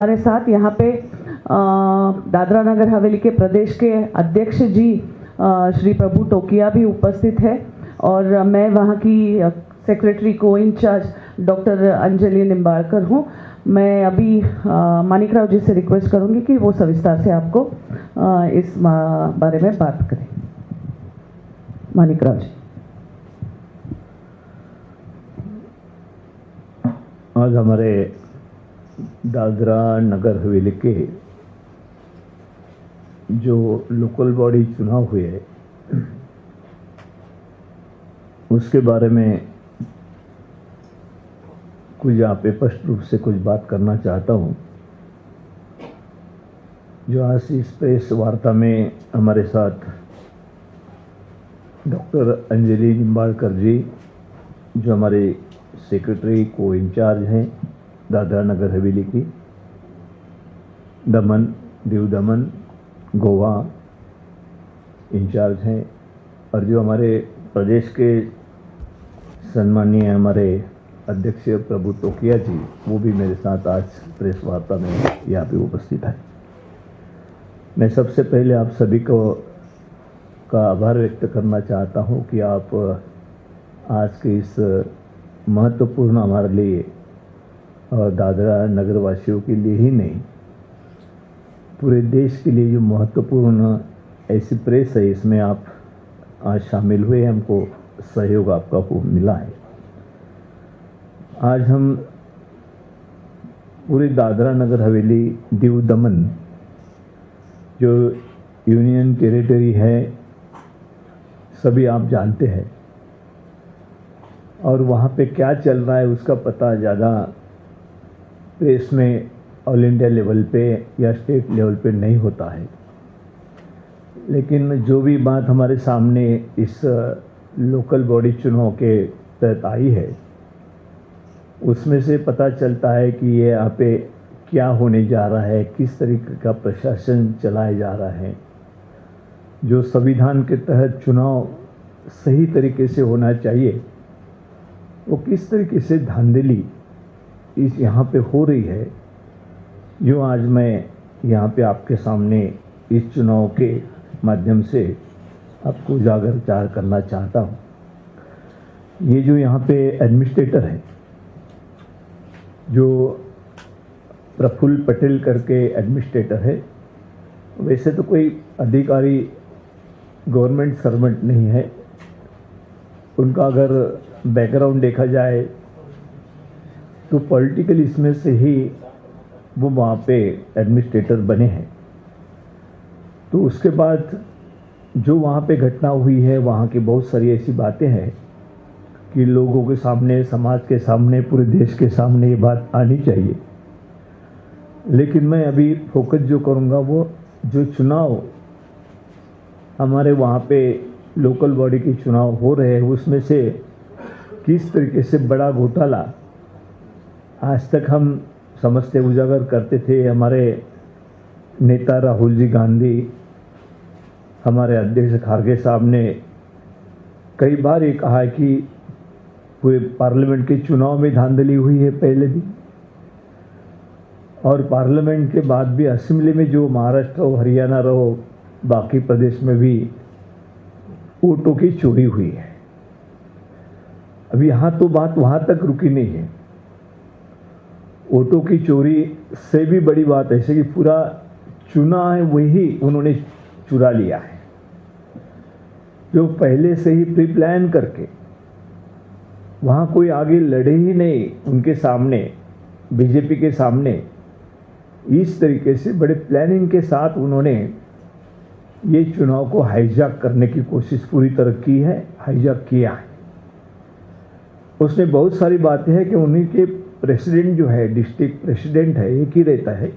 हमारे साथ यहाँ पे दादरा नगर हवेली के प्रदेश के अध्यक्ष जी श्री प्रभु टोकिया भी उपस्थित है और मैं वहाँ की सेक्रेटरी को इंचार्ज डॉक्टर अंजलि निम्बाड़कर हूँ। मैं अभी मानिकराव जी से रिक्वेस्ट करूँगी कि वो सविस्तार से आपको इस बारे में बात करें। मानिकराव जी। आज हमारे दादरा नगर हवेली के जो लोकल बॉडी चुनाव हुए उसके बारे में कुछ यहाँ पे स्पष्ट रूप से कुछ बात करना चाहता हूँ। जो आज इस प्रेस वार्ता में हमारे साथ डॉक्टर अंजलि निम्बाड़कर जी जो हमारे सेक्रेटरी को इंचार्ज हैं दादरा नगर हवेली की, दमन दीव दमन गोवा इंचार्ज हैं, और जो हमारे प्रदेश के सम्मानीय हमारे अध्यक्ष प्रभु टोकिया जी वो भी मेरे साथ आज प्रेस वार्ता में यहाँ पे उपस्थित है। मैं सबसे पहले आप सभी का आभार व्यक्त करना चाहता हूँ कि आप आज के इस महत्वपूर्ण हमारे लिए और दादरा नगर वासियों के लिए ही नहीं पूरे देश के लिए जो महत्वपूर्ण ऐसी प्रेस है इसमें आप आज शामिल हुए। हमको सहयोग आपका खूब मिला है। आज हम पूरे दादरा नगर हवेली दीव दमन जो यूनियन टेरिटरी है सभी आप जानते हैं, और वहाँ पे क्या चल रहा है उसका पता ज़्यादा प्रेस में ऑल इंडिया लेवल पे या स्टेट लेवल पे नहीं होता है। लेकिन जो भी बात हमारे सामने इस लोकल बॉडी चुनाव के तहत आई है उसमें से पता चलता है कि ये यहाँ पे क्या होने जा रहा है, किस तरीके का प्रशासन चलाया जा रहा है। जो संविधान के तहत चुनाव सही तरीके से होना चाहिए वो किस तरीके से धांधली इस यहाँ पे हो रही है, जो आज मैं यहाँ पे आपके सामने इस चुनाव के माध्यम से आपको उजागर करना चाहता हूँ। ये जो यहाँ पे एडमिनिस्ट्रेटर है जो प्रफुल्ल पटेल करके एडमिनिस्ट्रेटर है, वैसे तो कोई अधिकारी गवर्नमेंट सर्वेंट नहीं है। उनका अगर बैकग्राउंड देखा जाए तो पॉलिटिकल इसमें से ही वो वहाँ पे एडमिनिस्ट्रेटर बने हैं। तो उसके बाद जो वहाँ पे घटना हुई है वहाँ की बहुत सारी ऐसी बातें हैं कि लोगों के सामने, समाज के सामने, पूरे देश के सामने ये बात आनी चाहिए। लेकिन मैं अभी फोकस जो करूँगा वो जो चुनाव हमारे वहाँ पे लोकल बॉडी के चुनाव हो रहे हैं उसमें से किस तरीके से बड़ा घोटाला आज तक हम समझते उजागर करते थे। हमारे नेता राहुल जी गांधी, हमारे अध्यक्ष खारगे साहब ने कई बार ये कहा कि पूरे पार्लियामेंट के चुनाव में धांधली हुई है पहले भी, और पार्लियामेंट के बाद भी असेंबली में जो महाराष्ट्र हो, हरियाणा रहो, बाकी प्रदेश में भी वोटों की चोरी हुई है। अब यहाँ तो बात वहाँ तक रुकी नहीं है। वोटों की चोरी से भी बड़ी बात ऐसे कि पूरा चुनाव है वही उन्होंने चुरा लिया है, जो पहले से ही प्री प्लान करके वहाँ कोई आगे लड़े ही नहीं उनके सामने, बीजेपी के सामने। इस तरीके से बड़े प्लानिंग के साथ उन्होंने ये चुनाव को हाईजैक करने की कोशिश पूरी तरह की है, हाईजैक किया है। उसने बहुत सारी बातें हैं कि उन्हीं के प्रेसिडेंट जो है, डिस्ट्रिक्ट प्रेसिडेंट है, एक ही रहता है।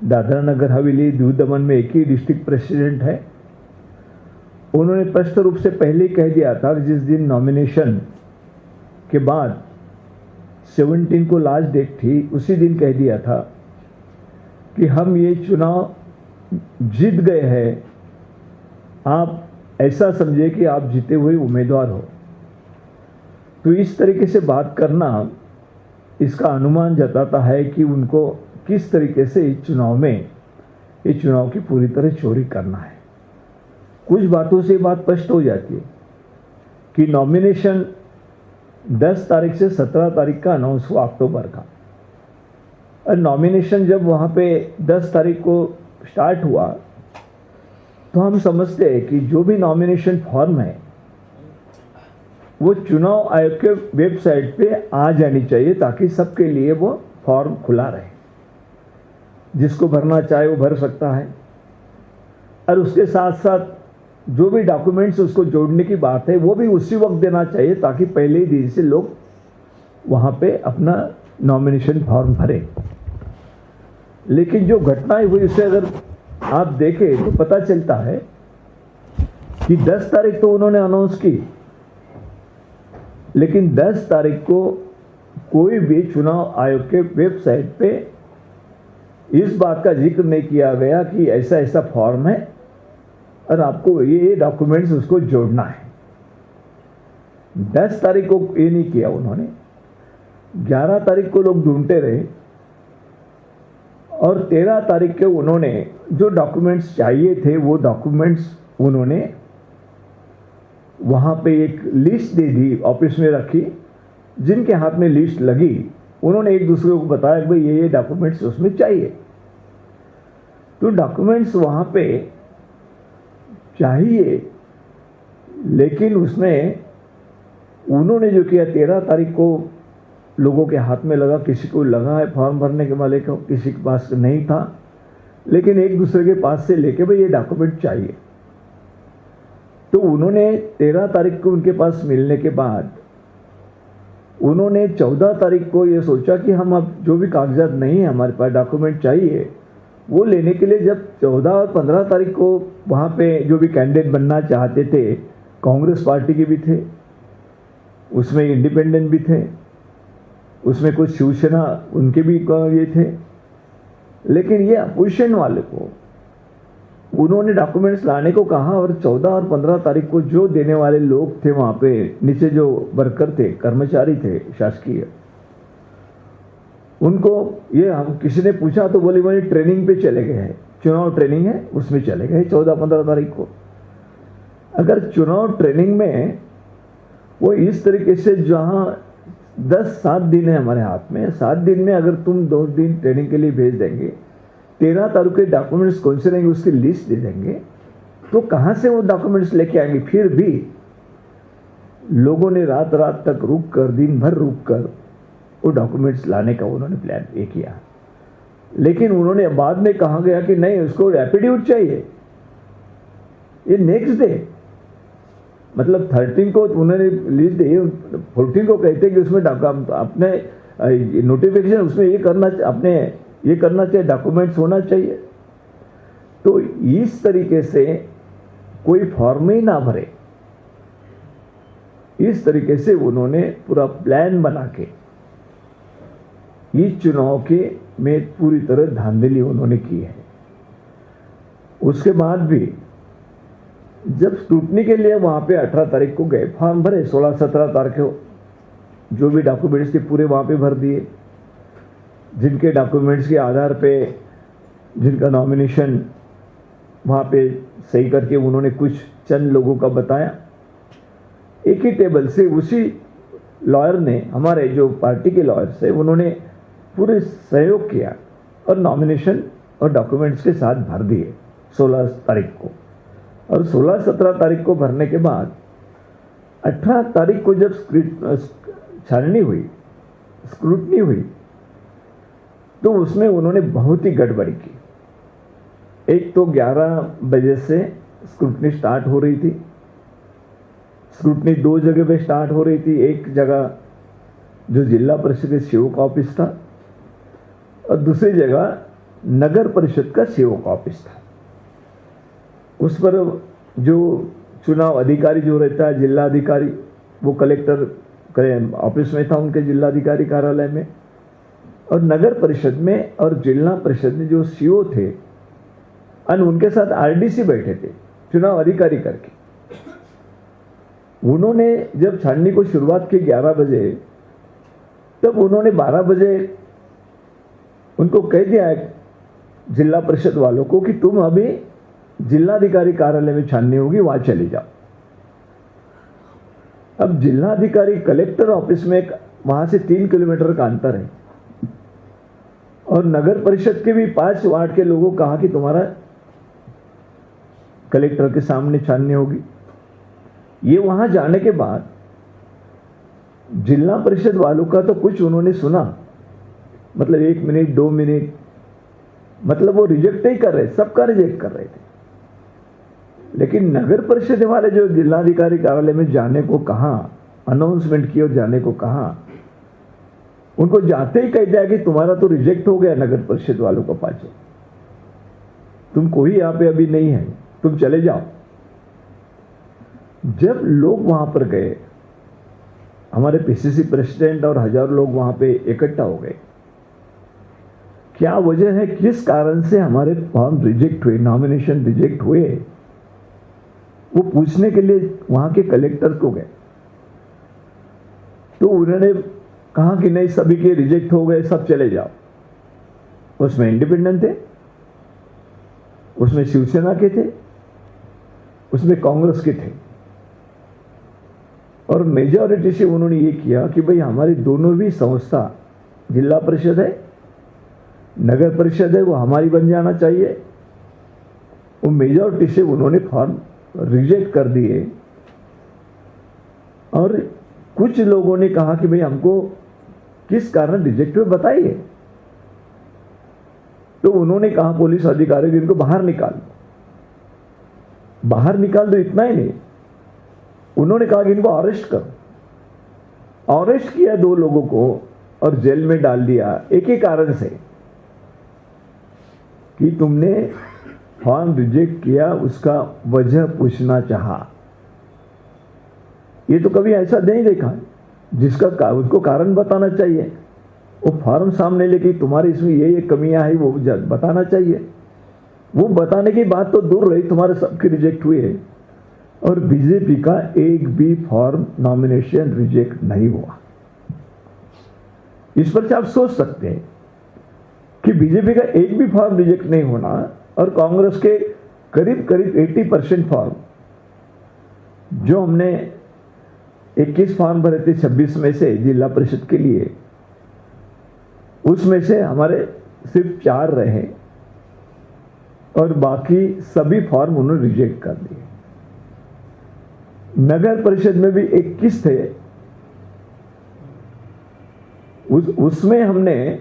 दादरा नगर हवेली दीव दमन में एक ही डिस्ट्रिक्ट प्रेसिडेंट है। उन्होंने स्पष्ट रूप से पहले कह दिया था जिस दिन नॉमिनेशन के बाद 17 को लास्ट डेट थी, उसी दिन कह दिया था कि हम ये चुनाव जीत गए हैं। आप ऐसा समझे कि आप जीते हुए उम्मीदवार हो। तो इस तरीके से बात करना इसका अनुमान जताता है कि उनको किस तरीके से इस चुनाव में ये चुनाव की पूरी तरह चोरी करना है। कुछ बातों से बात स्पष्ट हो जाती है कि नॉमिनेशन 10 तारीख से 17 तारीख का अनाउंस हुआ अक्टूबर का, और नॉमिनेशन जब वहाँ पे 10 तारीख को स्टार्ट हुआ तो हम समझते हैं कि जो भी नॉमिनेशन फॉर्म है वो चुनाव आयोग के वेबसाइट पे आ जानी चाहिए, ताकि सबके लिए वो फॉर्म खुला रहे, जिसको भरना चाहे वो भर सकता है। और उसके साथ साथ जो भी डॉक्यूमेंट्स उसको जोड़ने की बात है वो भी उसी वक्त देना चाहिए, ताकि पहले ही दिन से लोग वहाँ पे अपना नॉमिनेशन फॉर्म भरें। लेकिन जो घटनाएं हुई उसे अगर आप देखें तो पता चलता है कि 10 तारीख तो उन्होंने अनाउंस की, लेकिन 10 तारीख को कोई भी चुनाव आयोग के वेबसाइट पे इस बात का जिक्र नहीं किया गया कि ऐसा ऐसा फॉर्म है और आपको ये डॉक्यूमेंट्स उसको जोड़ना है। 10 तारीख को ये नहीं किया उन्होंने, 11 तारीख को लोग ढूंढते रहे और 13 तारीख के उन्होंने जो डॉक्यूमेंट्स चाहिए थे वो डॉक्यूमेंट्स उन्होंने वहाँ पे एक लिस्ट दे दी, ऑफिस में रखी। जिनके हाथ में लिस्ट लगी उन्होंने एक दूसरे को बताया कि भाई ये डॉक्यूमेंट्स उसमें चाहिए। तो डॉक्यूमेंट्स वहाँ पे चाहिए, लेकिन उसमें उन्होंने जो किया 13 तारीख को लोगों के हाथ में लगा, किसी को लगा है फॉर्म भरने के वाले को, किसी के पास नहीं था, लेकिन एक दूसरे के पास से लेके भाई ये डॉक्यूमेंट चाहिए। तो उन्होंने 13 तारीख को उनके पास मिलने के बाद उन्होंने 14 तारीख को ये सोचा कि हम अब जो भी कागजात नहीं है हमारे पास, डॉक्यूमेंट चाहिए, वो लेने के लिए जब 14 और 15 तारीख को वहाँ पे जो भी कैंडिडेट बनना चाहते थे, कांग्रेस पार्टी के भी थे, उसमें इंडिपेंडेंट भी थे, उसमें कुछ शिवसेना उनके भी ये थे, लेकिन ये अपोजिशन वाले को उन्होंने डॉक्यूमेंट्स लाने को कहा। और 14 और 15 तारीख को जो देने वाले लोग थे वहाँ पे नीचे जो वर्कर थे, कर्मचारी थे शासकीय, उनको ये हम किसी ने पूछा तो बोले बोले ट्रेनिंग पे चले गए हैं, चुनाव ट्रेनिंग है उसमें चले गए 14-15 तारीख को। अगर चुनाव ट्रेनिंग में वो इस तरीके से, जहाँ 7 दिन है हमारे हाथ में, 7 दिन में अगर तुम 2 दिन ट्रेनिंग के लिए भेज देंगे, 13 तारीख के डॉक्यूमेंट्स कौन से रहेंगे उसकी लिस्ट दे देंगे, तो कहाँ से वो डॉक्यूमेंट्स लेके आएंगे। फिर भी लोगों ने रात रात तक रुक कर, दिन भर रुक कर वो डॉक्यूमेंट्स लाने का उन्होंने प्लान ये किया। लेकिन उन्होंने बाद में कहा गया कि नहीं, उसको एफिडेविट चाहिए, ये नेक्स्ट डे, मतलब 13 को उन्होंने लिस्ट दी, 14 को कहते कि उसमें अपने नोटिफिकेशन उसमें ये करना, अपने ये करना चाहिए, डॉक्यूमेंट्स होना चाहिए। तो इस तरीके से कोई फॉर्म ही ना भरे, इस तरीके से उन्होंने पूरा प्लान बना के इस चुनाव के में पूरी तरह धांधली उन्होंने की है। उसके बाद भी जब स्क्रूटनी के लिए वहाँ पे 18 तारीख को गए, फॉर्म भरे, 16-17 तारीख को जो भी डॉक्यूमेंट्स थे पूरे वहाँ पे भर दिए। जिनके डॉक्यूमेंट्स के आधार पे जिनका नॉमिनेशन वहाँ पे सही करके उन्होंने कुछ चंद लोगों का बताया, एक ही टेबल से उसी लॉयर ने, हमारे जो पार्टी के लॉयर्स है, उन्होंने पूरे सहयोग किया और नॉमिनेशन और डॉक्यूमेंट्स के साथ भर दिए 16 तारीख को। और 16-17 तारीख को भरने के बाद 18 तारीख को जब छाननी हुई, स्क्रूटनी हुई, तो उसमें उन्होंने बहुत ही गड़बड़ी की। एक तो 11 बजे से स्क्रूटनी स्टार्ट हो रही थी। स्क्रूटनी 2 जगह पे स्टार्ट हो रही थी। एक जगह जो जिला परिषद के सेवक ऑफिस था और दूसरी जगह नगर परिषद का सेवक ऑफिस था। उस पर जो चुनाव अधिकारी जो रहता है, जिला अधिकारी, वो कलेक्टर ऑफिस में था, उनके जिलाधिकारी कार्यालय में, और नगर परिषद में और जिला परिषद में जो सीओ थे और उनके साथ आरडीसी बैठे थे चुनाव अधिकारी करके। उन्होंने जब छाननी को शुरुआत की 11 बजे, तब उन्होंने 12 बजे उनको कह दिया है जिला परिषद वालों को कि तुम अभी जिलाधिकारी कार्यालय में छाननी होगी, वहां चले जाओ। अब जिलाधिकारी कलेक्टर ऑफिस में वहां से 3 किलोमीटर का अंतर है, और नगर परिषद के भी 5 वार्ड के लोगों को कहा कि तुम्हारा कलेक्टर के सामने छाननी होगी। ये वहां जाने के बाद जिला परिषद वालों का तो कुछ उन्होंने सुना, मतलब 1 मिनट 2 मिनट, मतलब वो रिजेक्ट ही कर रहे, सबका रिजेक्ट कर रहे थे। लेकिन नगर परिषद वाले जो जिलाधिकारी कार्यालय में जाने को कहा, अनाउंसमेंट की और जाने को कहा, उनको जाते ही कह दिया कि तुम्हारा तो रिजेक्ट हो गया नगर परिषद वालों का 5, तुम कोई यहां पे अभी नहीं है, तुम चले जाओ। जब लोग वहां पर गए, हमारे पीसीसी प्रेसिडेंट और हजारों लोग वहां पे इकट्ठा हो गए। क्या वजह है, किस कारण से हमारे फॉर्म रिजेक्ट हुए, नॉमिनेशन रिजेक्ट हुए, वो पूछने के लिए वहां के कलेक्टर को गए। तो उन्होंने कहा कि नहीं, सभी के रिजेक्ट हो गए, सब चले जाओ। उसमें इंडिपेंडेंट थे, उसमें शिवसेना के थे, उसमें कांग्रेस के थे, और मेजॉरिटी से उन्होंने ये किया कि भाई हमारी दोनों भी संस्था, जिला परिषद है, नगर परिषद है, वो हमारी बन जाना चाहिए। वो मेजॉरिटी से उन्होंने फॉर्म रिजेक्ट कर दिए। और कुछ लोगों ने कहा कि भाई हमको किस कारण रिजेक्ट हुए बताइए। तो उन्होंने कहा पुलिस अधिकारी कि इनको बाहर निकाल दो, बाहर निकाल दो। इतना ही नहीं, उन्होंने कहा कि इनको अरेस्ट करो। अरेस्ट किया 2 लोगों को और जेल में डाल दिया, एक ही कारण से कि तुमने फॉर्म रिजेक्ट किया, उसका वजह पूछना चाहा। ये तो कभी ऐसा नहीं देखा जिसका उसको कारण बताना चाहिए। वो फॉर्म सामने लेके तुम्हारे इसमें ये कमियां है, वो बताना चाहिए। वो बताने की बात तो दूर रही, तुम्हारे सबके रिजेक्ट हुए, और बीजेपी का एक भी फॉर्म नॉमिनेशन रिजेक्ट नहीं हुआ। इस पर से आप सोच सकते हैं कि बीजेपी का एक भी फॉर्म रिजेक्ट नहीं होना, और कांग्रेस के करीब करीब 80% फॉर्म, जो हमने 21 फॉर्म भरे थे 26 में से जिला परिषद के लिए, उसमें से हमारे सिर्फ 4 रहे, और बाकी सभी फॉर्म उन्होंने रिजेक्ट कर दिए। नगर परिषद में भी 21 थे, उसमें हमने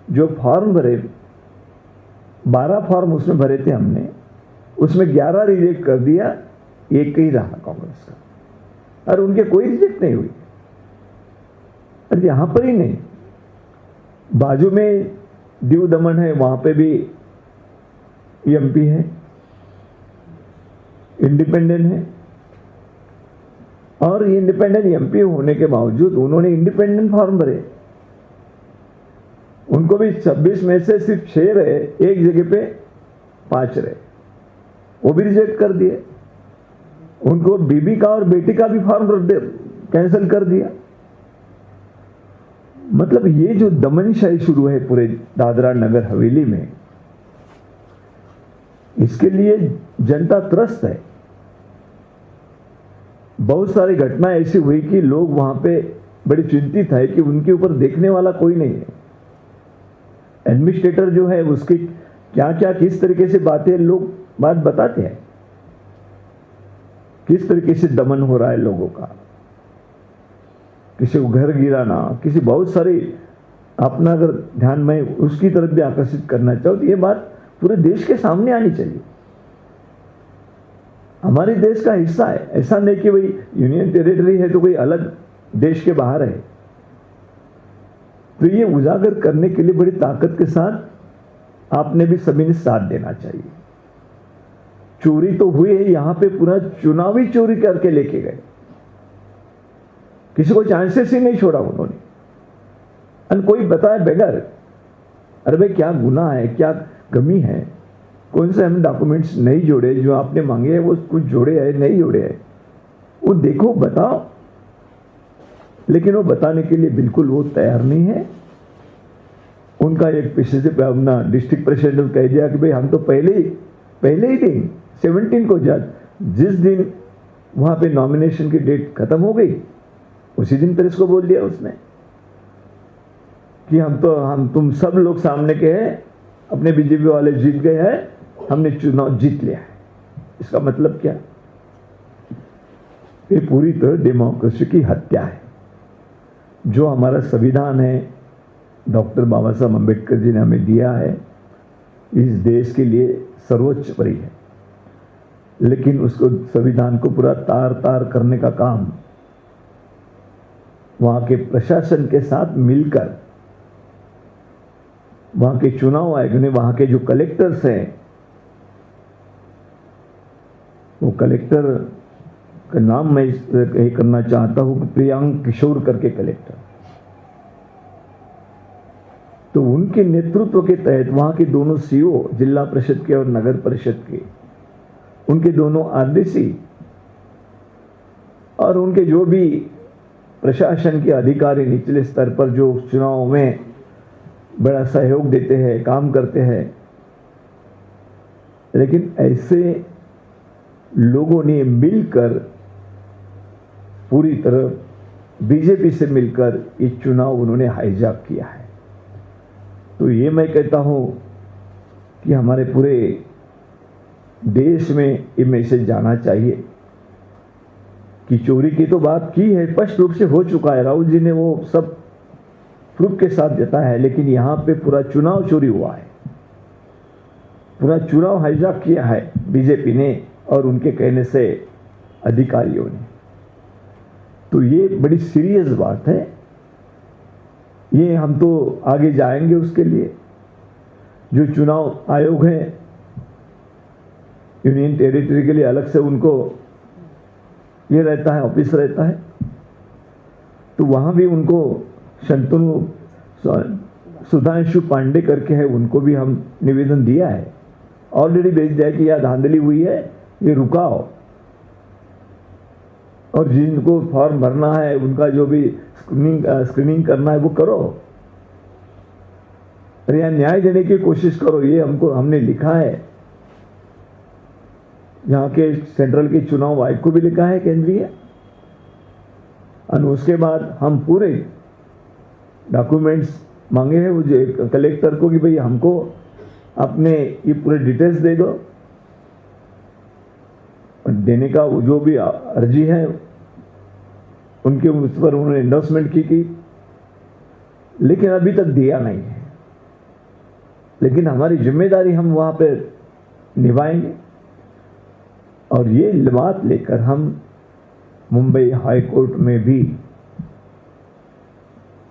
जो फॉर्म भरे, 12 फॉर्म उसमें भरे थे हमने, उसमें 11 रिजेक्ट कर दिया, एक ही रहा कांग्रेस का, और उनके कोई रिजेक्ट नहीं हुई। और यहां पर ही नहीं, बाजू में दीव दमन है, वहां पे भी एमपी है, इंडिपेंडेंट है, और इंडिपेंडेंट एमपी होने के बावजूद उन्होंने इंडिपेंडेंट फॉर्म भरे। उनको भी 26 में से सिर्फ 6 रहे, एक जगह पे 5 रहे, वो भी रिजेक्ट कर दिए। उनको बीबी का और बेटी का भी फॉर्म कैंसिल कर दिया। मतलब ये जो दमनशाही शुरू है पूरे दादरा नगर हवेली में, इसके लिए जनता त्रस्त है। बहुत सारी घटनाएं ऐसी हुई कि लोग वहां पे बड़े चिंतित है कि उनके ऊपर देखने वाला कोई नहीं है। एडमिनिस्ट्रेटर जो है उसकी क्या क्या किस तरीके से बातें लोग बात बताते हैं, किस तरीके से दमन हो रहा है लोगों का, किसी को घर गिराना, किसी बहुत सारी, अपना अगर ध्यान में उसकी तरफ भी आकर्षित करना चाहो तो ये बात पूरे देश के सामने आनी चाहिए। हमारे देश का हिस्सा है, ऐसा नहीं कि भाई यूनियन टेरिटरी है तो कोई अलग देश के बाहर है। तो ये उजागर करने के लिए बड़ी ताकत के साथ आपने भी सभी ने साथ देना चाहिए। चोरी तो हुई है, यहां पे पूरा चुनावी चोरी करके लेके गए, किसी को चांसेस ही नहीं छोड़ा उन्होंने। और कोई बताए बगैर, अरे भाई क्या गुनाह है, क्या कमी है, कौन से हम डॉक्यूमेंट्स नहीं जोड़े, जो आपने मांगे हैं वो कुछ जोड़े हैं नहीं जोड़े हैं, वो देखो बताओ। लेकिन वो बताने के लिए बिल्कुल वो तैयार नहीं है। उनका एक पीछे से अपना डिस्ट्रिक्ट प्रेसिडेंट कह दिया कि भाई हम तो पहले ही दिन 17 को जिस दिन वहाँ पे नॉमिनेशन की डेट खत्म हो गई उसी दिन प्रेस को बोल दिया उसने कि हम तुम सब लोग सामने के हैं, अपने बीजेपी वाले जीत गए हैं, हमने चुनाव जीत लिया है। इसका मतलब क्या? ये पूरी तरह डेमोक्रेसी की हत्या है। जो हमारा संविधान है, डॉक्टर बाबा साहब अम्बेडकर जी ने हमें दिया है, इस देश के लिए सर्वोच्च परी है, लेकिन उसको संविधान को पूरा तार तार करने का काम वहां के प्रशासन के साथ मिलकर वहां के चुनाव आयोग ने, वहां के जो कलेक्टर्स हैं, वो कलेक्टर का नाम मैं ये करना चाहता हूं, प्रियांक किशोर करके कलेक्टर, तो उनके नेतृत्व के तहत वहां के दोनों सीओ, जिला परिषद के और नगर परिषद के, उनके दोनों आरडीसी और उनके जो भी प्रशासन के अधिकारी निचले स्तर पर जो चुनाव में बड़ा सहयोग देते हैं, काम करते हैं, लेकिन ऐसे लोगों ने मिलकर पूरी तरह बीजेपी से मिलकर ये चुनाव उन्होंने हाईजैक किया है। तो ये मैं कहता हूं कि हमारे पूरे देश में ये मैसेज जाना चाहिए कि चोरी की तो बात की है, स्पष्ट रूप से हो चुका है, राहुल जी ने वो सब प्रूफ के साथ जताया है, लेकिन यहां पे पूरा चुनाव चोरी हुआ है, पूरा चुनाव हाईजैक किया है बीजेपी ने और उनके कहने से अधिकारियों ने। तो ये बड़ी सीरियस बात है। ये हम तो आगे जाएंगे उसके लिए। जो चुनाव आयोग है यूनियन टेरिटरी के लिए अलग से उनको ये रहता है, ऑफिस रहता है, तो वहां भी उनको शंतनु सुधांशु पांडे करके है, उनको भी हम निवेदन दिया है, ऑलरेडी भेज दिया कि यह धांधली हुई है, ये रुकाओ, और जिनको फॉर्म भरना है उनका जो भी स्क्रीनिंग करना है वो करो, और यहाँ न्याय देने की कोशिश करो। ये हमने लिखा है, यहाँ के सेंट्रल के चुनाव आयोग को भी लिखा है, केंद्रीय, और उसके बाद हम पूरे डॉक्यूमेंट्स मांगे हैं वो कलेक्टर को कि भाई हमको अपने ये पूरे डिटेल्स दे दो, और देने का जो भी अर्जी है उनके उस पर उन्होंने एंडोर्समेंट की, लेकिन अभी तक दिया नहीं है। लेकिन हमारी जिम्मेदारी हम वहां पे निभाएंगे, और ये बात लेकर हम मुंबई हाई कोर्ट में भी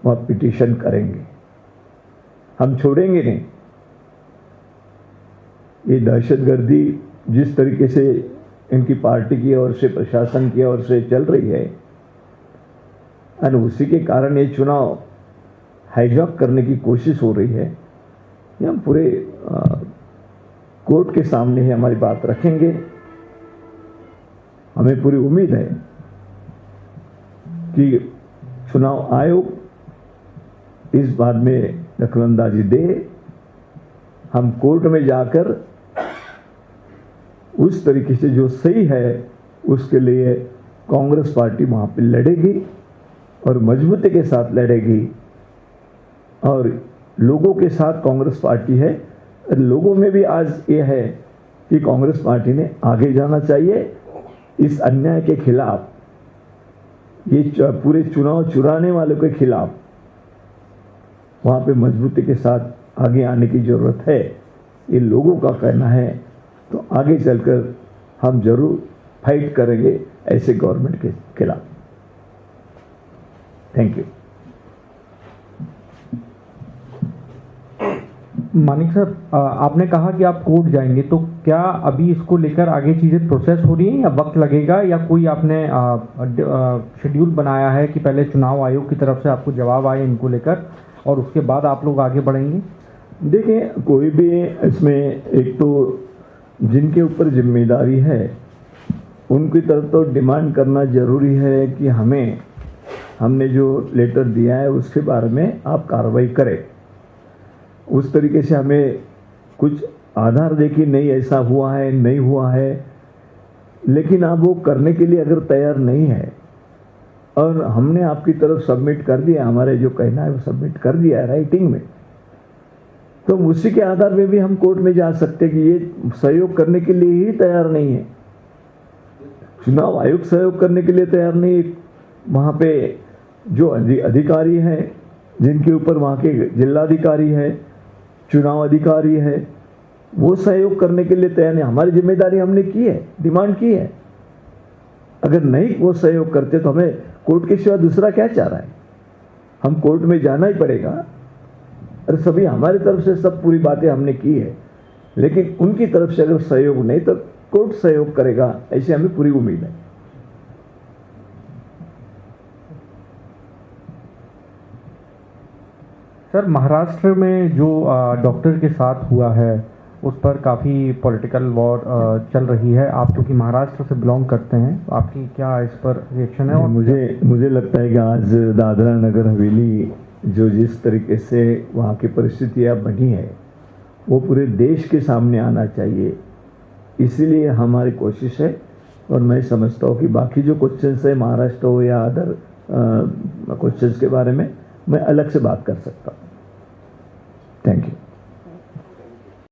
वहां पिटीशन करेंगे, हम छोड़ेंगे नहीं। ये दहशतगर्दी जिस तरीके से इनकी पार्टी की ओर से, प्रशासन की ओर से चल रही है, और उसी के कारण ये चुनाव हाईजैक करने की कोशिश हो रही है, ये हम पूरे कोर्ट के सामने ही हमारी बात रखेंगे। हमें पूरी उम्मीद है कि चुनाव आयोग इस बात में दखलंदाजी दे, हम कोर्ट में जाकर उस तरीके से जो सही है उसके लिए कांग्रेस पार्टी वहां पे लड़ेगी और मजबूती के साथ लड़ेगी, और लोगों के साथ कांग्रेस पार्टी है। लोगों में भी आज ये है कि कांग्रेस पार्टी ने आगे जाना चाहिए इस अन्याय के खिलाफ, ये पूरे चुनाव चुराने वालों के खिलाफ वहां पे मजबूती के साथ आगे आने की जरूरत है, ये लोगों का कहना है। तो आगे चलकर हम जरूर फाइट करेंगे ऐसे गवर्नमेंट के खिलाफ। Thank you. मानिक साहब, आपने कहा कि आप कोर्ट जाएंगे, तो क्या अभी इसको लेकर आगे चीज़ें प्रोसेस हो रही हैं या वक्त लगेगा, या कोई आपने शेड्यूल बनाया है कि पहले चुनाव आयोग की तरफ से आपको जवाब आए इनको लेकर और उसके बाद आप लोग आगे बढ़ेंगे? देखिए, कोई भी इसमें, एक तो जिनके ऊपर जिम्मेदारी है उनकी तरफ तो डिमांड करना जरूरी है कि हमने जो लेटर दिया है उसके बारे में आप कार्रवाई करें। उस तरीके से हमें कुछ आधार दे कि नहीं ऐसा हुआ है नहीं हुआ है, लेकिन आप वो करने के लिए अगर तैयार नहीं है और हमने आपकी तरफ सबमिट कर दिया, हमारे जो कहना है वो सबमिट कर दिया है राइटिंग में, तो उसी के आधार पे भी हम कोर्ट में जा सकते कि ये सहयोग करने के लिए ही तैयार नहीं है। चुनाव आयोग सहयोग करने के लिए तैयार नहीं, वहाँ पे जो अधिकारी हैं जिनके ऊपर वहाँ के जिलाधिकारी है, चुनाव अधिकारी है, वो सहयोग करने के लिए तैयार नहीं। हमारी जिम्मेदारी हमने की है, डिमांड की है। अगर नहीं वो सहयोग करते तो हमें कोर्ट के सिवा दूसरा क्या चाह रहा है? हम कोर्ट में जाना ही पड़ेगा। अरे सभी हमारी तरफ से सब पूरी बातें हमने की है, लेकिन उनकी तरफ से अगर सहयोग नहीं तो कोर्ट सहयोग करेगा, ऐसी हमें पूरी उम्मीद है। सर, महाराष्ट्र में जो डॉक्टर के साथ हुआ है उस पर काफ़ी पॉलिटिकल वॉर चल रही है। आप क्योंकि महाराष्ट्र से बिलोंग करते हैं, तो आपकी क्या इस पर रिएक्शन है? और मुझे लगता है कि आज दादरा नगर हवेली जो जिस तरीके से वहाँ की परिस्थितियाँ बनी है वो पूरे देश के सामने आना चाहिए, इसीलिए हमारी कोशिश है। और मैं समझता हूँ कि बाकी जो क्वेश्चंस है महाराष्ट्र हो या अदर क्वेश्चंस के बारे में मैं अलग से बात कर सकता हूँ। Thank you.